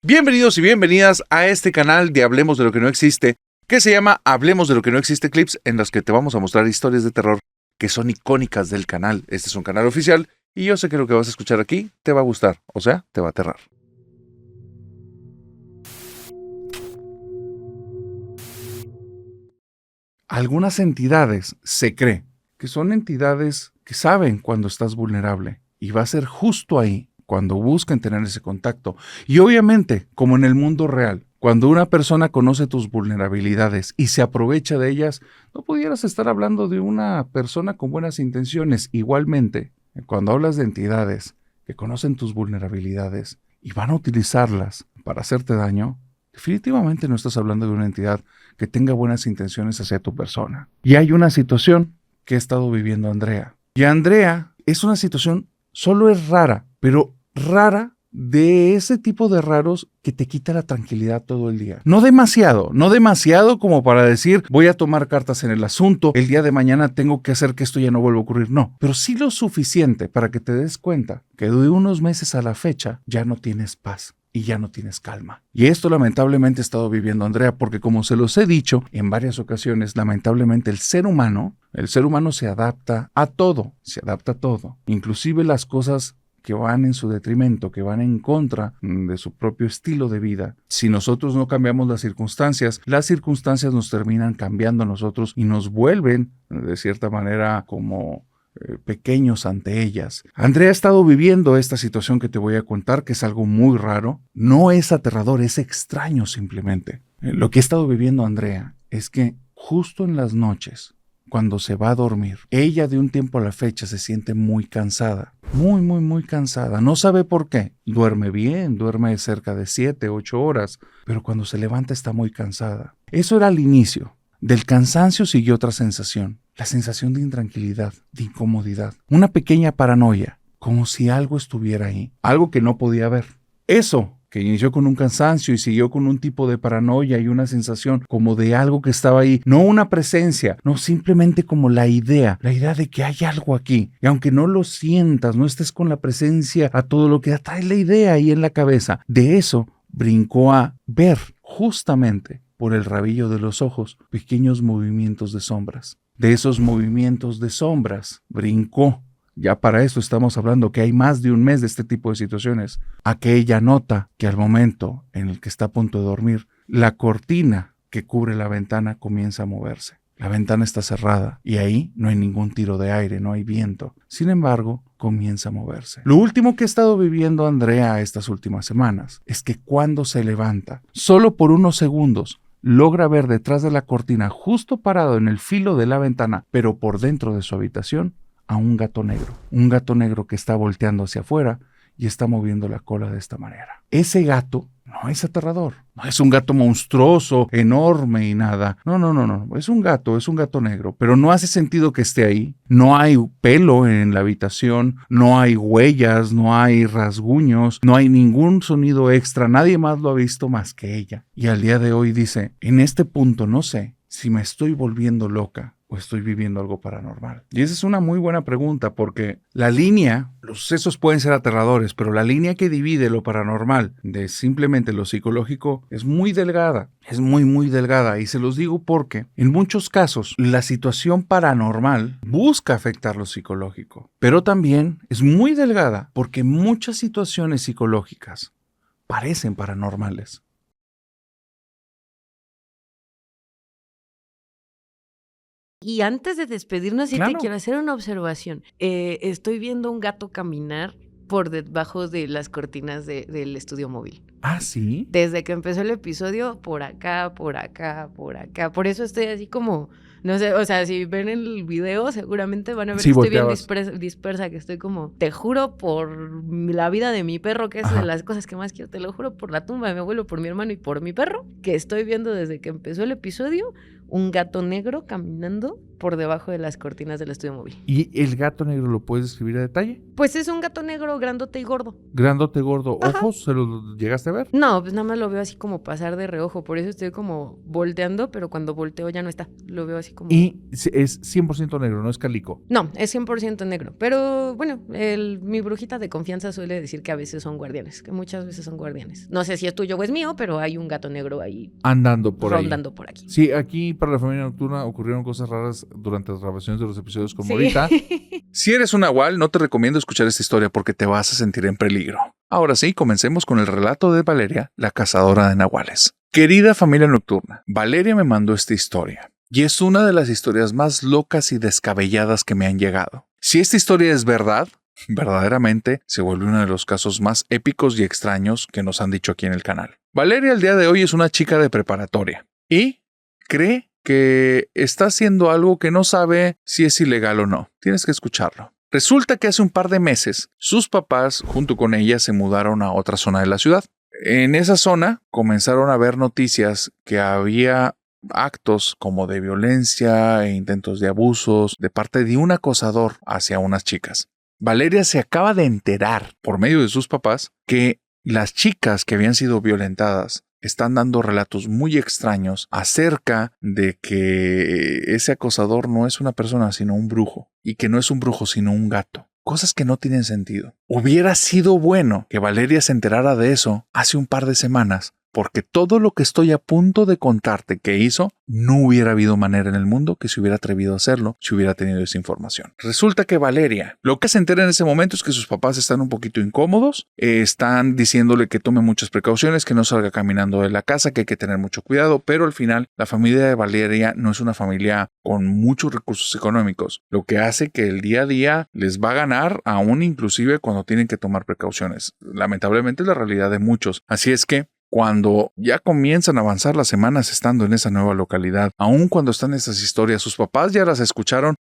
Bienvenidos y bienvenidas a este canal de Hablemos de lo que no existe, que se llama Hablemos de lo que no existe clips, en los que te vamos a mostrar historias de terror que son icónicas del canal. Este es un canal oficial y yo sé que lo que vas a escuchar aquí te va a gustar, o sea, te va a aterrar. Algunas entidades se cree que son entidades que saben cuando estás vulnerable y va a ser justo ahí cuando busquen tener ese contacto. Y obviamente, como en el mundo real, cuando una persona conoce tus vulnerabilidades y se aprovecha de ellas, no pudieras estar hablando de una persona con buenas intenciones. Igualmente, cuando hablas de entidades que conocen tus vulnerabilidades y van a utilizarlas para hacerte daño, definitivamente no estás hablando de una entidad que tenga buenas intenciones hacia tu persona. Y hay una situación que ha estado viviendo Andrea. Y Andrea es una situación, solo es rara, pero rara de ese tipo de raros que te quita la tranquilidad todo el día. No demasiado como para decir voy a tomar cartas en el asunto, el día de mañana tengo que hacer que esto ya no vuelva a ocurrir, no. Pero sí lo suficiente para que te des cuenta que de unos meses a la fecha ya no tienes paz y ya no tienes calma. Y esto lamentablemente ha estado viviendo Andrea, porque como se los he dicho en varias ocasiones, lamentablemente el ser humano se adapta a todo, inclusive las cosas que van en su detrimento, que van en contra de su propio estilo de vida. Si nosotros no cambiamos las circunstancias nos terminan cambiando a nosotros y nos vuelven, de cierta manera, como pequeños ante ellas. Andrea ha estado viviendo esta situación que te voy a contar, que es algo muy raro. No es aterrador, es extraño simplemente. Lo que ha estado viviendo Andrea es que justo en las noches, cuando se va a dormir, ella de un tiempo a la fecha se siente muy cansada. Muy cansada. No sabe por qué. Duerme bien, duerme cerca de 7, 8 horas, pero cuando se levanta está muy cansada. Eso era el inicio. Del cansancio siguió otra sensación, la sensación de intranquilidad, de incomodidad, una pequeña paranoia, como si algo estuviera ahí, algo que no podía ver. Eso, que inició con un cansancio y siguió con un tipo de paranoia y una sensación como de algo que estaba ahí, no una presencia, no, simplemente como la idea de que hay algo aquí, y aunque no lo sientas, no estés con la presencia a todo lo que da, trae la idea ahí en la cabeza. De eso brincó a ver justamente por el rabillo de los ojos pequeños movimientos de sombras. De esos movimientos de sombras brincó, ya para eso estamos hablando que hay más de un mes de este tipo de situaciones, a que ella nota que al momento en el que está a punto de dormir, la cortina que cubre la ventana comienza a moverse. La ventana está cerrada y ahí no hay ningún tiro de aire, no hay viento. Sin embargo, comienza a moverse. Lo último que ha estado viviendo Andrea estas últimas semanas es que cuando se levanta, solo por unos segundos, logra ver detrás de la cortina, justo parado en el filo de la ventana, pero por dentro de su habitación, a un gato negro que está volteando hacia afuera y está moviendo la cola de esta manera. Ese gato no es aterrador, no es un gato monstruoso, enorme y nada. No, es un gato negro, pero no hace sentido que esté ahí. No hay pelo en la habitación, no hay huellas, no hay rasguños, no hay ningún sonido extra, nadie más lo ha visto más que ella. Y al día de hoy dice, en este punto no sé si me estoy volviendo loca o estoy viviendo algo paranormal. Y esa es una muy buena pregunta, porque la línea, los sucesos pueden ser aterradores, pero la línea que divide lo paranormal de simplemente lo psicológico es muy delgada, es muy delgada. Y se los digo porque en muchos casos la situación paranormal busca afectar lo psicológico, pero también es muy delgada porque muchas situaciones psicológicas parecen paranormales. Y antes de despedirnos, sí Claro. te quiero hacer una observación. Estoy viendo un gato caminar por debajo de las cortinas del estudio móvil. ¿Ah, sí? Desde que empezó el episodio, por acá. Por eso estoy así como, no sé, o sea, si ven el video, seguramente van a ver Sí, que estoy bien volteabas. dispersa, que estoy como, te juro por la vida de mi perro, que es Ajá. de las cosas que más quiero, te lo juro por la tumba de mi abuelo, por mi hermano y por mi perro, que estoy viendo desde que empezó el episodio un gato negro caminando por debajo de las cortinas del estudio móvil. ¿Y el gato negro lo puedes describir a detalle? Pues es un gato negro grandote y gordo. Grandote, gordo. Ajá. ¿Ojos? ¿Se los llegaste a ver? No, pues nada más lo veo así como pasar de reojo, por eso estoy como volteando, pero cuando volteo ya no está. Lo veo así así como... Y es 100% negro, no es calico. No, es 100% negro. Pero bueno, mi brujita de confianza suele decir que a veces son guardianes, que muchas veces son guardianes. No sé si es tuyo o es mío, pero hay un gato negro ahí Andando por rondando ahí. por aquí. Sí, aquí para la familia nocturna ocurrieron cosas raras durante las grabaciones de los episodios como ahorita. Si eres un nahual, no te recomiendo escuchar esta historia porque te vas a sentir en peligro. Ahora sí, comencemos con el relato de Valeria, la cazadora de nahuales. Querida familia nocturna, Valeria me mandó esta historia. Y es una de las historias más locas y descabelladas que me han llegado. Si esta historia es verdad, verdaderamente se vuelve uno de los casos más épicos y extraños que nos han dicho aquí en el canal. Valeria el día de hoy es una chica de preparatoria y cree que está haciendo algo que no sabe si es ilegal o no. Tienes que escucharlo. Resulta que hace un par de meses sus papás junto con ella se mudaron a otra zona de la ciudad. En esa zona comenzaron a ver noticias que había actos como de violencia e intentos de abusos de parte de un acosador hacia unas chicas. Valeria se acaba de enterar por medio de sus papás que las chicas que habían sido violentadas están dando relatos muy extraños acerca de que ese acosador no es una persona sino un brujo y que no es un brujo sino un gato. Cosas que no tienen sentido. Hubiera sido bueno que Valeria se enterara de eso hace un par de semanas, porque todo lo que estoy a punto de contarte que hizo, no hubiera habido manera en el mundo que se hubiera atrevido a hacerlo si hubiera tenido esa información. Resulta que Valeria, lo que se entera en ese momento es que sus papás están un poquito incómodos, están diciéndole que tome muchas precauciones, que no salga caminando de la casa, que hay que tener mucho cuidado, pero al final la familia de Valeria no es una familia con muchos recursos económicos, lo que hace que el día a día les va a ganar aún inclusive cuando tienen que tomar precauciones. Lamentablemente es la realidad de muchos. Así es que cuando ya comienzan a avanzar las semanas estando en esa nueva localidad, aun cuando están estas historias, sus papás ya las escucharon,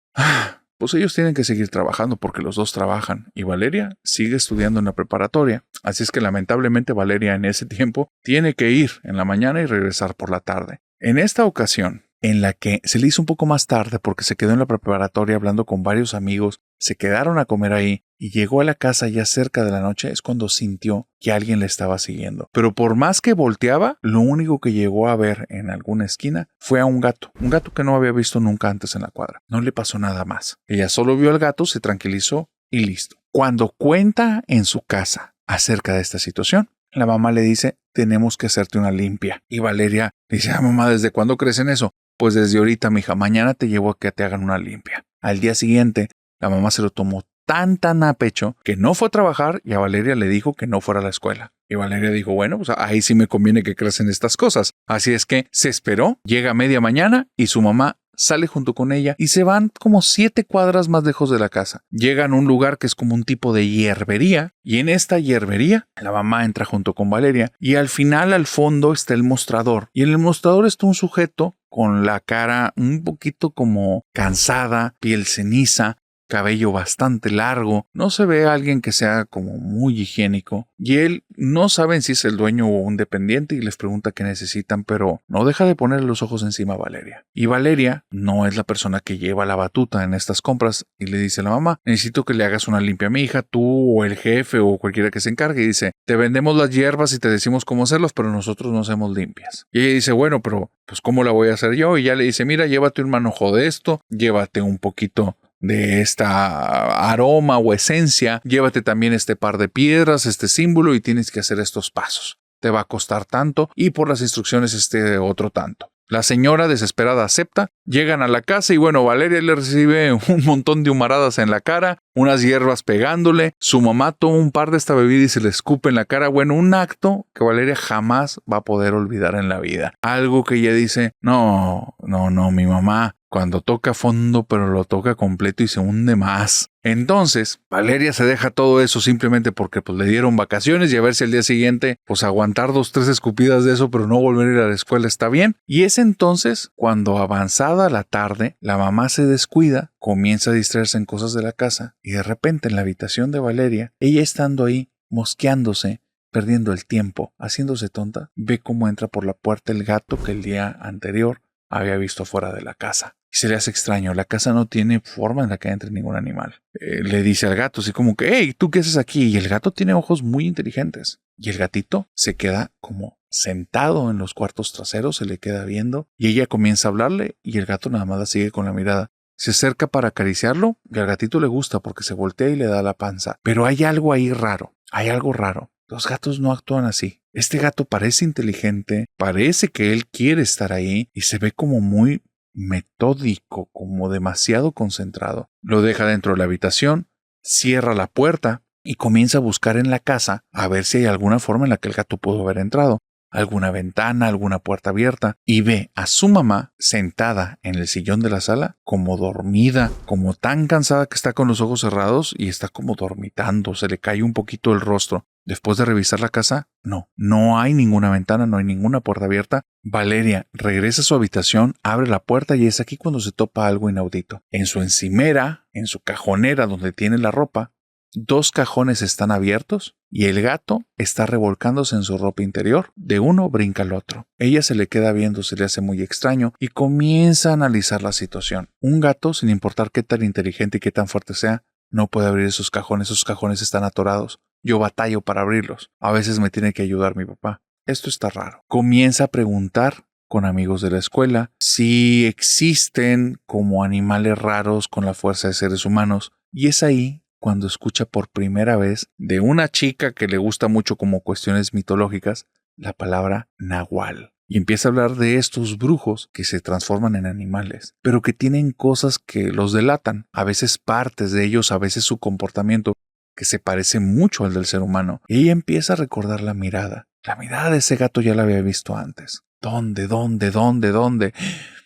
pues ellos tienen que seguir trabajando porque los dos trabajan y Valeria sigue estudiando en la preparatoria. Así es que lamentablemente Valeria en ese tiempo tiene que ir en la mañana y regresar por la tarde. En esta ocasión, en la que se le hizo un poco más tarde porque se quedó en la preparatoria hablando con varios amigos, se quedaron a comer ahí y llegó a la casa ya cerca de la noche, es cuando sintió que alguien le estaba siguiendo. Pero por más que volteaba, lo único que llegó a ver en alguna esquina fue a un gato que no había visto nunca antes en la cuadra. No le pasó nada más. Ella solo vio al gato, se tranquilizó y listo. Cuando cuenta en su casa acerca de esta situación, la mamá le dice, tenemos que hacerte una limpia. Y Valeria dice, mamá, ¿desde cuándo crees en eso? Pues desde ahorita, mija, mañana te llevo a que te hagan una limpia. Al día siguiente, la mamá se lo tomó tan a pecho que no fue a trabajar y a Valeria le dijo que no fuera a la escuela. Y Valeria dijo, bueno, pues ahí sí me conviene que creas en estas cosas. Así es que se esperó, llega a media mañana y su mamá sale junto con ella y se van como 7 cuadras más lejos de la casa. Llegan a un lugar que es como un tipo de hierbería y en esta hierbería la mamá entra junto con Valeria y al final al fondo está el mostrador y en el mostrador está un sujeto con la cara un poquito como cansada, piel ceniza, cabello bastante largo, no se ve a alguien que sea como muy higiénico y él no saben si es el dueño o un dependiente y les pregunta qué necesitan, pero no deja de ponerle los ojos encima a Valeria. Y Valeria no es la persona que lleva la batuta en estas compras y le dice a la mamá, necesito que le hagas una limpia a mi hija, tú o el jefe o cualquiera que se encargue y dice, te vendemos las hierbas y te decimos cómo hacerlas, pero nosotros no hacemos limpias. Y ella dice, bueno, pero pues ¿cómo la voy a hacer yo? Y ya le dice, mira, llévate un manojo de esto, llévate un poquito de esta aroma o esencia, llévate también este par de piedras, este símbolo y tienes que hacer estos pasos. Te va a costar tanto y por las instrucciones este otro tanto. La señora desesperada acepta, llegan a la casa y bueno, Valeria le recibe un montón de humaradas en la cara, unas hierbas pegándole, su mamá toma un par de esta bebida y se le escupe en la cara. Bueno, un acto que Valeria jamás va a poder olvidar en la vida. Algo que ella dice, no, mi mamá cuando toca fondo, pero lo toca completo y se hunde más. Entonces, Valeria se deja todo eso simplemente porque pues le dieron vacaciones y a ver si al día siguiente, pues aguantar 2-3 escupidas de eso, pero no volver a ir a la escuela está bien. Y es entonces cuando avanzada la tarde, la mamá se descuida, comienza a distraerse en cosas de la casa y de repente en la habitación de Valeria, ella estando ahí, mosqueándose, perdiendo el tiempo, haciéndose tonta, ve cómo entra por la puerta el gato que el día anterior había visto fuera de la casa. Y se le hace extraño, la casa no tiene forma en la que entre ningún animal. Le dice al gato así como que, hey, ¿tú qué haces aquí? Y el gato tiene ojos muy inteligentes. Y el gatito se queda como sentado en los cuartos traseros, se le queda viendo y ella comienza a hablarle y el gato nada más la sigue con la mirada. Se acerca para acariciarlo y al gatito le gusta porque se voltea y le da la panza. Pero hay algo ahí raro, hay algo raro. Los gatos no actúan así. Este gato parece inteligente, parece que él quiere estar ahí y se ve como muy metódico, como demasiado concentrado. Lo deja dentro de la habitación, cierra la puerta y comienza a buscar en la casa a ver si hay alguna forma en la que el gato pudo haber entrado. Alguna ventana, alguna puerta abierta, y ve a su mamá sentada en el sillón de la sala, como dormida, como tan cansada que está con los ojos cerrados y está como dormitando, se le cae un poquito el rostro. Después de revisar la casa, no hay ninguna ventana, no hay ninguna puerta abierta. Valeria regresa a su habitación, abre la puerta y es aquí cuando se topa algo inaudito. En su encimera, en su cajonera donde tiene la ropa, 2 cajones están abiertos y el gato está revolcándose en su ropa interior. De uno brinca al otro. Ella se le queda viendo, se le hace muy extraño y comienza a analizar la situación. Un gato, sin importar qué tan inteligente y qué tan fuerte sea, no puede abrir esos cajones están atorados. Yo batallo para abrirlos. A veces me tiene que ayudar mi papá. Esto está raro. Comienza a preguntar con amigos de la escuela si existen como animales raros con la fuerza de seres humanos y es ahí cuando escucha por primera vez de una chica que le gusta mucho como cuestiones mitológicas la palabra nahual. Y empieza a hablar de estos brujos que se transforman en animales, pero que tienen cosas que los delatan, a veces partes de ellos, a veces su comportamiento, que se parece mucho al del ser humano. Y ella empieza a recordar la mirada. La mirada de ese gato ya la había visto antes. ¿Dónde?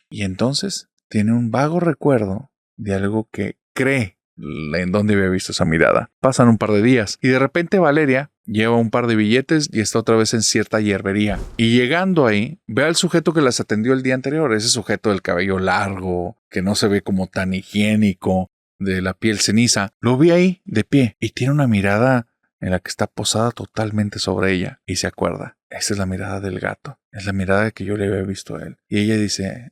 Y entonces tiene un vago recuerdo de algo que cree en dónde había visto esa mirada. Pasan un par de días y de repente Valeria lleva un par de billetes y está otra vez en cierta hierbería. Y llegando ahí, ve al sujeto que las atendió el día anterior, ese sujeto del cabello largo, que no se ve como tan higiénico, de la piel ceniza. Lo ve ahí, de pie, y tiene una mirada en la que está posada totalmente sobre ella. Y se acuerda, esa es la mirada del gato. Es la mirada que yo le había visto a él. Y ella dice,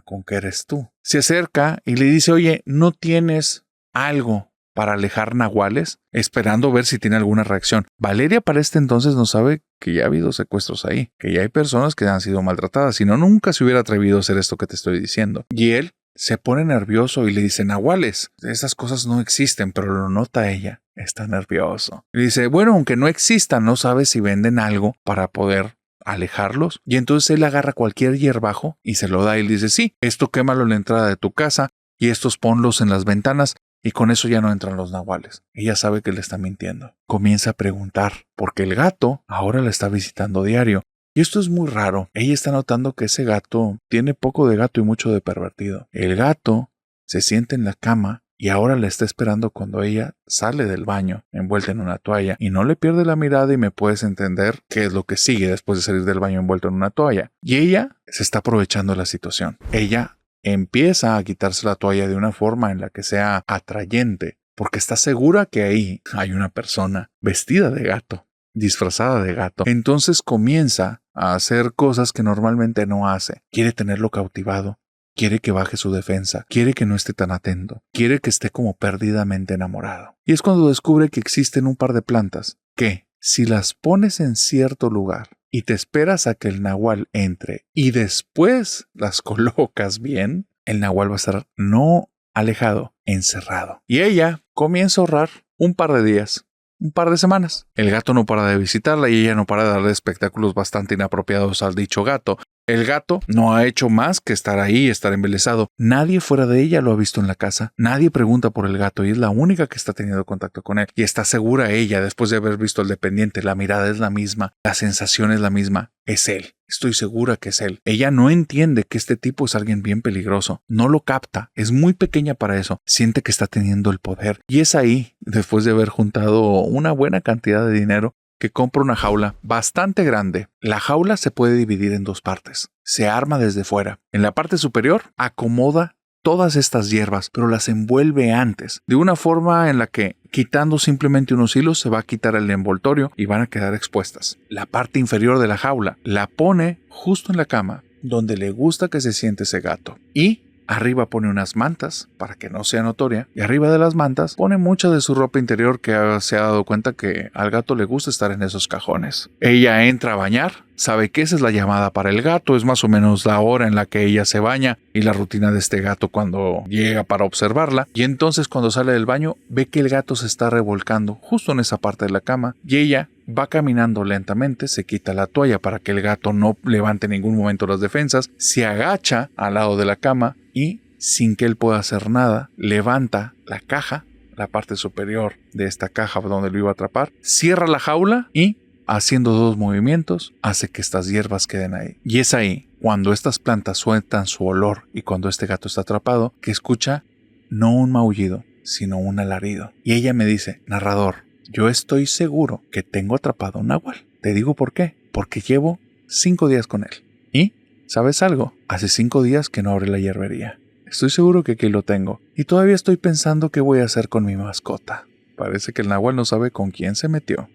¿con qué eres tú? Se acerca y le dice, oye, ¿no tienes algo para alejar nahuales? Esperando ver si tiene alguna reacción. Valeria para este entonces no sabe que ya ha habido secuestros ahí, que ya hay personas que han sido maltratadas, si no nunca se hubiera atrevido a hacer esto que te estoy diciendo. Y él se pone nervioso y le dice, nahuales, esas cosas no existen, pero lo nota ella. Está nervioso. Y dice, bueno, aunque no existan, no sabe si venden algo para poder alejarlos. Y entonces él agarra cualquier hierbajo y se lo da y le dice, sí, esto quémalo en la entrada de tu casa y estos ponlos en las ventanas y con eso ya no entran los nahuales. Ella sabe que le está mintiendo. Comienza a preguntar, porque el gato ahora la está visitando diario. Y esto es muy raro. Ella está notando que ese gato tiene poco de gato y mucho de pervertido. El gato se sienta en la cama y ahora la está esperando cuando ella sale del baño, envuelta en una toalla, y no le pierde la mirada y me puedes entender qué es lo que sigue después de salir del baño envuelto en una toalla. Y ella se está aprovechando de la situación. Ella empieza a quitarse la toalla de una forma en la que sea atrayente, porque está segura que ahí hay una persona vestida de gato, disfrazada de gato. Entonces comienza a hacer cosas que normalmente no hace. Quiere tenerlo cautivado, quiere que baje su defensa, quiere que no esté tan atento, quiere que esté como perdidamente enamorado. Y es cuando descubre que existen un par de plantas que, si las pones en cierto lugar y te esperas a que el nahual entre y después las colocas bien, el nahual va a estar no alejado, encerrado. Y ella comienza a ahorrar un par de días, un par de semanas. El gato no para de visitarla y ella no para de darle espectáculos bastante inapropiados al dicho gato. El gato no ha hecho más que estar ahí, estar embelesado. Nadie fuera de ella lo ha visto en la casa. Nadie pregunta por el gato y es la única que está teniendo contacto con él. Y está segura ella, después de haber visto al dependiente, la mirada es la misma, la sensación es la misma. Es él. Estoy segura que es él. Ella no entiende que este tipo es alguien bien peligroso. No lo capta. Es muy pequeña para eso. Siente que está teniendo el poder. Y es ahí, después de haber juntado una buena cantidad de dinero, que compra una jaula bastante grande. La jaula se puede dividir en 2 partes. Se arma desde fuera. En la parte superior acomoda todas estas hierbas, pero las envuelve antes, de una forma en la que, quitando simplemente unos hilos, se va a quitar el envoltorio y van a quedar expuestas. La parte inferior de la jaula la pone justo en la cama, donde le gusta que se siente ese gato. Y arriba pone unas mantas para que no sea notoria y arriba de las mantas pone mucha de su ropa interior que se ha dado cuenta que al gato le gusta estar en esos cajones. Ella entra a bañar sabe que esa es la llamada para el gato, es más o menos la hora en la que ella se baña y la rutina de este gato cuando llega para observarla. Y entonces cuando sale del baño ve que el gato se está revolcando justo en esa parte de la cama y ella va caminando lentamente, se quita la toalla para que el gato no levante en ningún momento las defensas, se agacha al lado de la cama y, sin que él pueda hacer nada, levanta la caja, la parte superior de esta caja donde lo iba a atrapar, cierra la jaula y, haciendo 2 movimientos, hace que estas hierbas queden ahí. Y es ahí, cuando estas plantas sueltan su olor y cuando este gato está atrapado, que escucha no un maullido, sino un alarido. Y ella me dice: narrador, yo estoy seguro que tengo atrapado un nahual. Te digo por qué. Porque llevo 5 días con él. Y, ¿sabes algo? Hace 5 días que no abre la hierbería. Estoy seguro que aquí lo tengo. Y todavía estoy pensando qué voy a hacer con mi mascota. Parece que el nahual no sabe con quién se metió.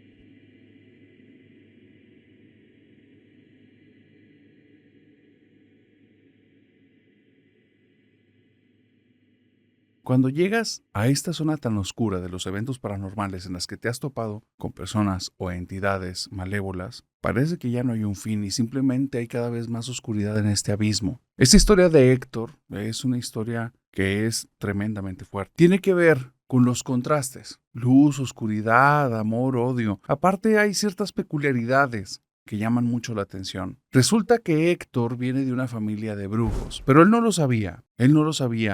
Cuando llegas a esta zona tan oscura de los eventos paranormales en las que te has topado con personas o entidades malévolas, parece que ya no hay un fin y simplemente hay cada vez más oscuridad en este abismo. Esta historia de Héctor es una historia que es tremendamente fuerte. Tiene que ver con los contrastes: luz, oscuridad, amor, odio. Aparte hay ciertas peculiaridades que llaman mucho la atención. Resulta que Héctor viene de una familia de brujos, pero él no lo sabía.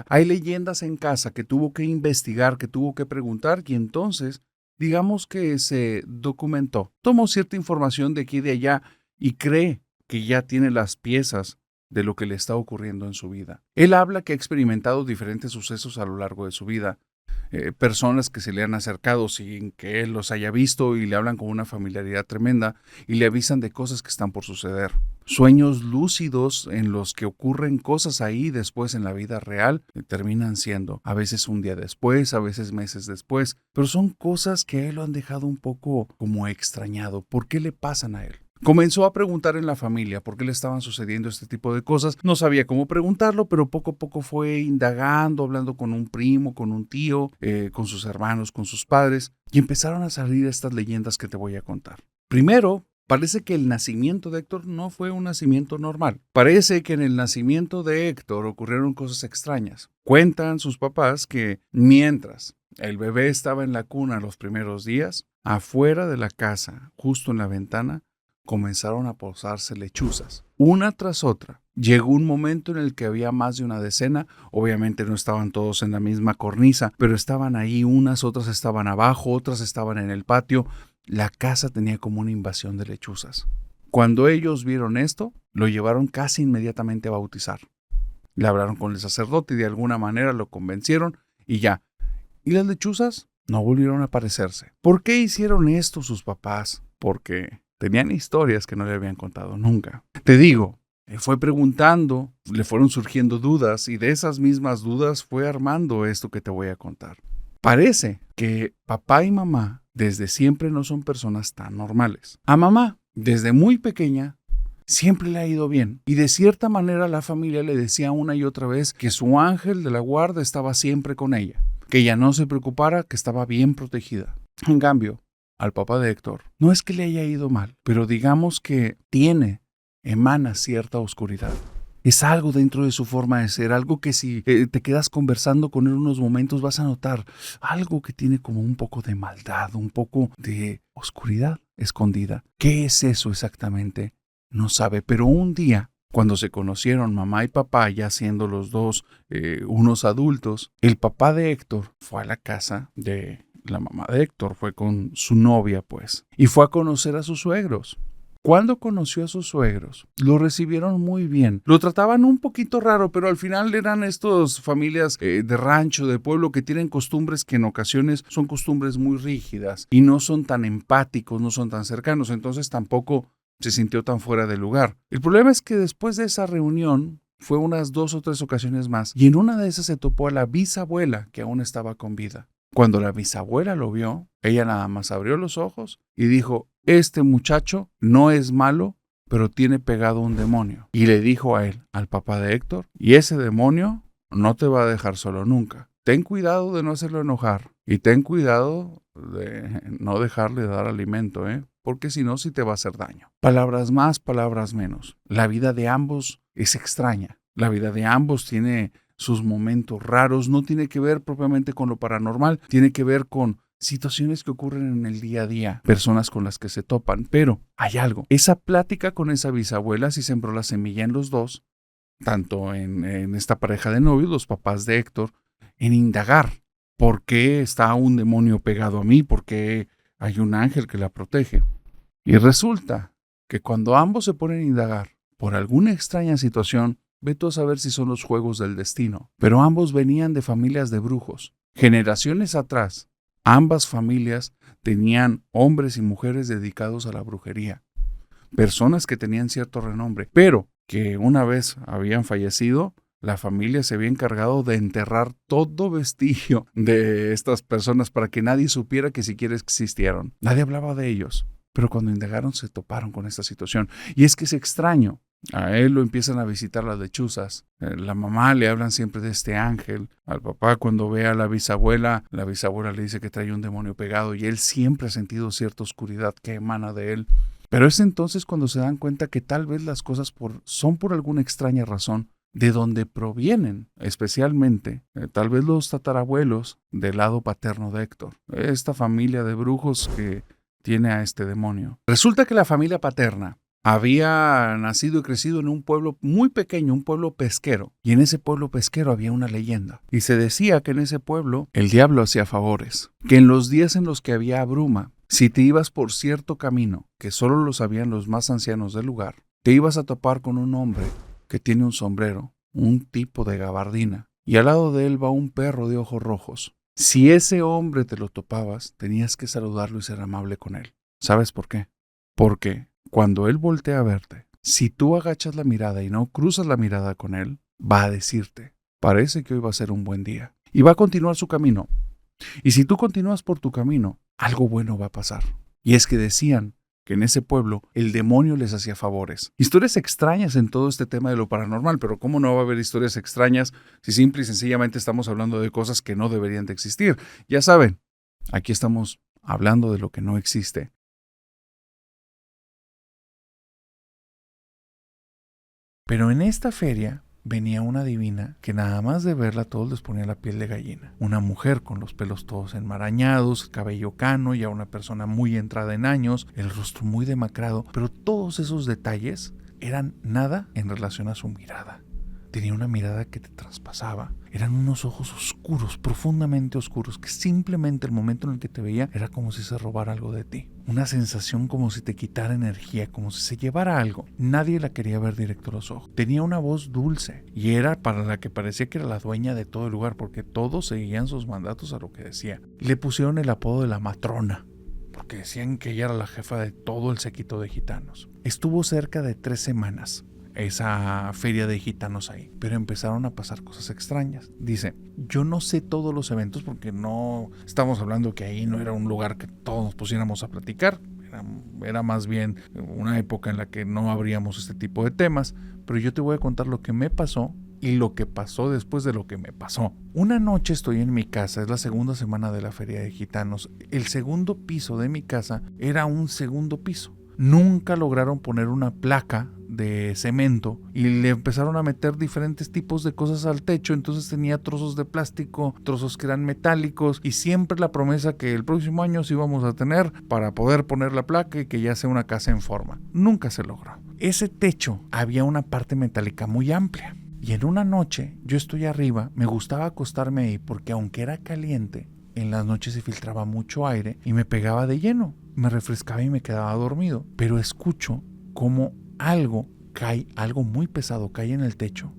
Hay leyendas en casa que tuvo que investigar, que tuvo que preguntar, y entonces, digamos que se documentó. Tomó cierta información de aquí y de allá y cree que ya tiene las piezas de lo que le está ocurriendo en su vida. Él habla que ha experimentado diferentes sucesos a lo largo de su vida. Personas que se le han acercado sin que él los haya visto y le hablan con una familiaridad tremenda y le avisan de cosas que están por suceder. Sueños lúcidos en los que ocurren cosas ahí después en la vida real terminan siendo a veces un día después, a veces meses después, pero son cosas que a él lo han dejado un poco como extrañado. ¿Por qué le pasan a él? Comenzó a preguntar en la familia por qué le estaban sucediendo este tipo de cosas. No sabía cómo preguntarlo, pero poco a poco fue indagando, hablando con un primo, con un tío, con sus hermanos, con sus padres, y empezaron a salir estas leyendas que te voy a contar. Primero, parece que el nacimiento de Héctor no fue un nacimiento normal. Parece que en el nacimiento de Héctor ocurrieron cosas extrañas. Cuentan sus papás que mientras el bebé estaba en la cuna los primeros días, afuera de la casa, justo en la ventana, comenzaron a posarse lechuzas, una tras otra. Llegó un momento en el que había más de una decena. Obviamente no estaban todos en la misma cornisa, pero estaban ahí unas, otras estaban abajo, otras estaban en el patio. La casa tenía como una invasión de lechuzas. Cuando ellos vieron esto, lo llevaron casi inmediatamente a bautizar. Le hablaron con el sacerdote y de alguna manera lo convencieron y ya. ¿Y las lechuzas? No volvieron a aparecerse. ¿Por qué hicieron esto sus papás? Porque tenían historias que no le habían contado nunca. Te digo, fue preguntando, le fueron surgiendo dudas y de esas mismas dudas fue armando esto que te voy a contar. Parece que papá y mamá desde siempre no son personas tan normales. A mamá, desde muy pequeña, siempre le ha ido bien. Y de cierta manera la familia le decía una y otra vez que su ángel de la guarda estaba siempre con ella, que ella no se preocupara, que estaba bien protegida. En cambio, al papá de Héctor, no es que le haya ido mal, pero digamos que emana cierta oscuridad. Es algo dentro de su forma de ser, algo que si te quedas conversando con él unos momentos vas a notar algo que tiene como un poco de maldad, un poco de oscuridad escondida. ¿Qué es eso exactamente? No sabe, pero un día, cuando se conocieron mamá y papá, ya siendo los dos unos adultos, el papá de Héctor fue a la casa de la mamá de Héctor, fue con su novia pues, y fue a conocer a sus suegros. Cuando conoció a sus suegros, lo recibieron muy bien. Lo trataban un poquito raro, pero al final eran estas familias de rancho, de pueblo, que tienen costumbres que en ocasiones son costumbres muy rígidas y no son tan empáticos, no son tan cercanos, entonces tampoco se sintió tan fuera de lugar. El problema es que después de esa reunión, fue unas 2 o 3 ocasiones más, y en una de esas se topó a la bisabuela que aún estaba con vida. Cuando la bisabuela lo vio, ella nada más abrió los ojos y dijo: este muchacho no es malo, pero tiene pegado un demonio. Y le dijo a él, al papá de Héctor: y ese demonio no te va a dejar solo nunca. Ten cuidado de no hacerlo enojar. Y ten cuidado de no dejarle dar alimento, porque si no, sí te va a hacer daño. Palabras más, palabras menos. La vida de ambos es extraña. La vida de ambos tiene sus momentos raros. No tiene que ver propiamente con lo paranormal. Tiene que ver con situaciones que ocurren en el día a día. Personas con las que se topan. Pero hay algo. Esa plática con esa bisabuela sí sembró la semilla en los dos. Tanto en esta pareja de novios, los papás de Héctor, en indagar. ¿Por qué está un demonio pegado a mí? ¿Por qué hay un ángel que la protege? Y resulta que cuando ambos se ponen a indagar por alguna extraña situación, ve tú a saber si son los juegos del destino. Pero ambos venían de familias de brujos. Generaciones atrás, ambas familias tenían hombres y mujeres dedicados a la brujería. Personas que tenían cierto renombre, pero que una vez habían fallecido, la familia se había encargado de enterrar todo vestigio de estas personas para que nadie supiera que siquiera existieron. Nadie hablaba de ellos, pero cuando indagaron se toparon con esta situación. Y es que es extraño. A él lo empiezan a visitar las lechuzas. La mamá le hablan siempre de este ángel. Al papá, cuando ve a la bisabuela le dice que trae un demonio pegado y él siempre ha sentido cierta oscuridad que emana de él. Pero es entonces cuando se dan cuenta que tal vez las cosas son por alguna extraña razón de donde provienen, especialmente tal vez los tatarabuelos del lado paterno de Héctor, esta familia de brujos que tiene a este demonio. Resulta que la familia paterna había nacido y crecido en un pueblo muy pequeño, un pueblo pesquero, y en ese pueblo pesquero había una leyenda, y se decía que en ese pueblo el diablo hacía favores, que en los días en los que había bruma, si te ibas por cierto camino, que solo lo sabían los más ancianos del lugar, te ibas a topar con un hombre que tiene un sombrero, un tipo de gabardina, y al lado de él va un perro de ojos rojos. Si ese hombre te lo topabas, tenías que saludarlo y ser amable con él. ¿Sabes por qué? Porque cuando él voltea a verte, si tú agachas la mirada y no cruzas la mirada con él, va a decirte, parece que hoy va a ser un buen día. Y va a continuar su camino. Y si tú continúas por tu camino, algo bueno va a pasar. Y es que decían que en ese pueblo el demonio les hacía favores. Historias extrañas en todo este tema de lo paranormal, pero ¿cómo no va a haber historias extrañas si simple y sencillamente estamos hablando de cosas que no deberían de existir? Ya saben, aquí estamos hablando de lo que no existe. Pero en esta feria venía una divina que nada más de verla a todos les ponía la piel de gallina. Una mujer con los pelos todos enmarañados, cabello cano, ya una persona muy entrada en años, el rostro muy demacrado, pero todos esos detalles eran nada en relación a su mirada. Tenía una mirada que te traspasaba. Eran unos ojos oscuros, profundamente oscuros, que simplemente el momento en el que te veía era como si se robara algo de ti. Una sensación como si te quitara energía, como si se llevara algo. Nadie la quería ver directo a los ojos. Tenía una voz dulce y era para la que parecía que era la dueña de todo el lugar, porque todos seguían sus mandatos a lo que decía. Le pusieron el apodo de la matrona, porque decían que ella era la jefa de todo el séquito de gitanos. Estuvo cerca de 3 semanas. Esa feria de gitanos ahí, pero empezaron a pasar cosas extrañas. Dice, yo no sé todos los eventos porque no estamos hablando que ahí no era un lugar que todos nos pusiéramos a platicar, era más bien una época en la que no abríamos este tipo de temas, pero yo te voy a contar lo que me pasó y lo que pasó después de lo que me pasó. Una noche estoy en mi casa, es la segunda semana de la feria de gitanos. El segundo piso de mi casa era un segundo piso. Nunca lograron poner una placa de cemento y le empezaron a meter diferentes tipos de cosas al techo, entonces tenía trozos de plástico, trozos que eran metálicos y siempre la promesa que el próximo año sí íbamos a tener para poder poner la placa y que ya sea una casa en forma. Nunca se logró. Ese techo había una parte metálica muy amplia y en una noche yo estoy arriba, me gustaba acostarme ahí porque aunque era caliente, en las noches se filtraba mucho aire y me pegaba de lleno. Me refrescaba y me quedaba dormido, pero escucho como algo muy pesado cae en el techo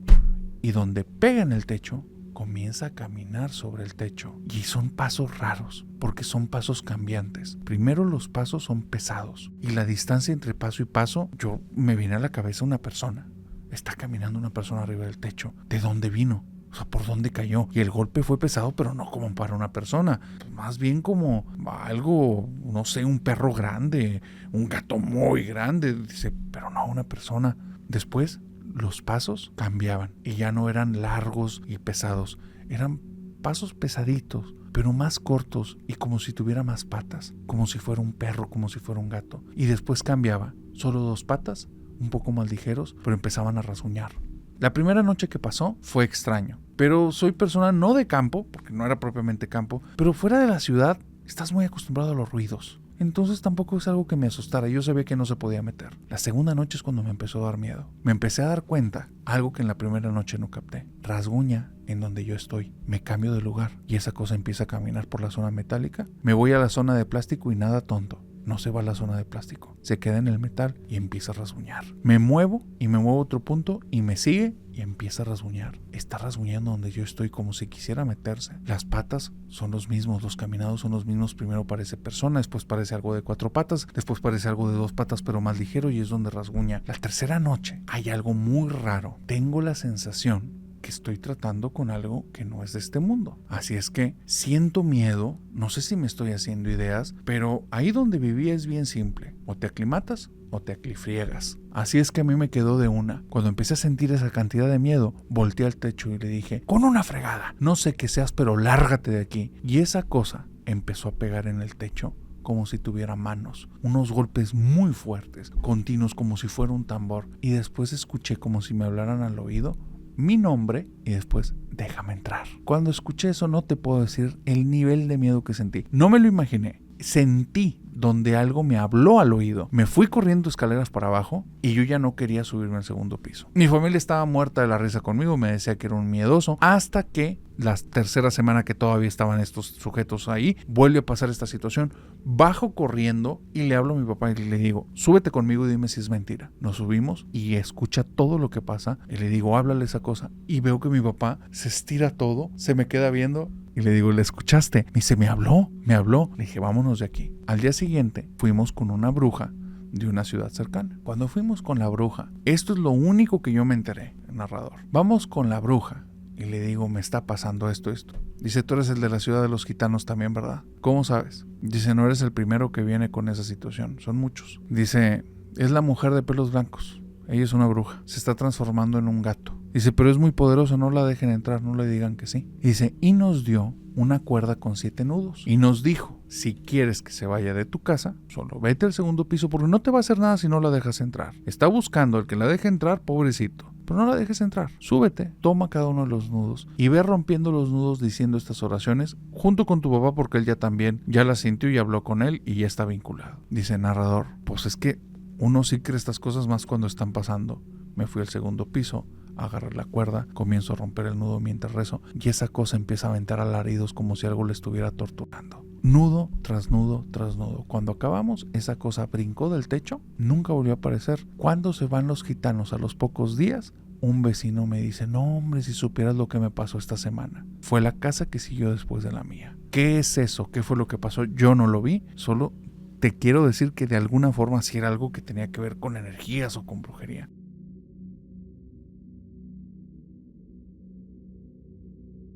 y donde pega en el techo comienza a caminar sobre el techo y son pasos raros porque son pasos cambiantes. Primero los pasos son pesados y la distancia entre paso y paso, yo me viene a la cabeza una persona. Está caminando una persona arriba del techo. ¿De dónde vino? O sea, ¿por dónde cayó? Y el golpe fue pesado, pero no como para una persona. Pues más bien como algo, no sé, un perro grande, un gato muy grande. Dice, pero no una persona. Después, los pasos cambiaban y ya no eran largos y pesados. Eran pasos pesaditos, pero más cortos y como si tuviera más patas, como si fuera un perro, como si fuera un gato. Y después cambiaba, solo 2 patas, un poco más ligeros, pero empezaban a rasguñar. La primera noche que pasó fue extraño, pero soy persona no de campo, porque no era propiamente campo, pero fuera de la ciudad estás muy acostumbrado a los ruidos. Entonces tampoco es algo que me asustara, yo sabía que no se podía meter. La segunda noche es cuando me empezó a dar miedo. Me empecé a dar cuenta, algo que en la primera noche no capté. Rasguña en donde yo estoy. Me cambio de lugar y esa cosa empieza a caminar por la zona metálica. Me voy a la zona de plástico y nada tonto. No se va a la zona de plástico, se queda en el metal y empieza a rasguñar. Me muevo a otro punto y me sigue y empieza a rasguñar. Está rasguñando donde yo estoy como si quisiera meterse. Las patas son los mismos, los caminados son los mismos. Primero parece persona, después parece algo de 4 patas, después parece algo de 2 patas pero más ligero y es donde rasguña. La tercera noche hay algo muy raro. Tengo la sensación que estoy tratando con algo que no es de este mundo. Así es que siento miedo, no sé si me estoy haciendo ideas, pero ahí donde vivía es bien simple. O te aclimatas o te aclifriegas. Así es que a mí me quedó de una. Cuando empecé a sentir esa cantidad de miedo, volteé al techo y le dije, con una fregada, no sé qué seas, pero lárgate de aquí. Y esa cosa empezó a pegar en el techo como si tuviera manos, unos golpes muy fuertes, continuos como si fuera un tambor. Y después escuché como si me hablaran al oído mi nombre y después déjame entrar. Cuando escuché eso no te puedo decir el nivel de miedo que sentí. No me lo imaginé. Sentí donde algo me habló al oído. Me fui corriendo escaleras para abajo y yo ya no quería subirme al segundo piso. Mi familia estaba muerta de la risa conmigo, me decía que era un miedoso, hasta que la tercera semana que todavía estaban estos sujetos ahí, vuelve a pasar esta situación. Bajo corriendo y le hablo a mi papá y le digo, súbete conmigo y dime si es mentira. Nos subimos y escucha todo lo que pasa y le digo, háblale esa cosa. Y veo que mi papá se estira todo, se me queda viendo y le digo, ¿le escuchaste? Me dice, me habló. Le dije, vámonos de aquí. Al día siguiente fuimos con una bruja de una ciudad cercana. Cuando fuimos con la bruja, esto es lo único que yo me enteré, narrador. Vamos con la bruja y le digo, me está pasando esto. Dice, tú eres el de la ciudad de los gitanos también, ¿verdad? ¿Cómo sabes? Dice, no eres el primero que viene con esa situación, son muchos. Dice, es la mujer de pelos blancos. Ella es una bruja, se está transformando en un gato. Dice, pero es muy poderosa, no la dejen entrar, no le digan que sí. Dice, y nos dio una cuerda con 7 nudos. Y nos dijo, si quieres que se vaya de tu casa, solo vete al segundo piso porque no te va a hacer nada si no la dejas entrar. Está buscando al que la deje entrar, pobrecito. Pero no la dejes entrar, súbete, toma cada uno de los nudos y ve rompiendo los nudos diciendo estas oraciones junto con tu papá porque él ya también, ya la sintió y habló con él y ya está vinculado. Dice narrador, pues es que uno sí cree estas cosas más cuando están pasando. Me fui al segundo piso, agarré la cuerda, comienzo a romper el nudo mientras rezo y esa cosa empieza a aventar alaridos como si algo le estuviera torturando. Nudo tras nudo tras nudo. Cuando acabamos, esa cosa brincó del techo, nunca volvió a aparecer. Cuando se van los gitanos a los pocos días, un vecino me dice, no hombre, si supieras lo que me pasó esta semana. Fue la casa que siguió después de la mía. ¿Qué es eso? ¿Qué fue lo que pasó? Yo no lo vi, solo te quiero decir que de alguna forma sí era algo que tenía que ver con energías o con brujería.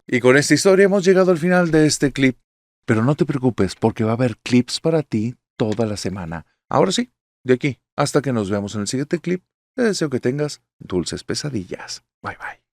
Y con esta historia hemos llegado al final de este clip. Pero no te preocupes porque va a haber clips para ti toda la semana. Ahora sí, de aquí hasta que nos veamos en el siguiente clip, te deseo que tengas dulces pesadillas. Bye bye.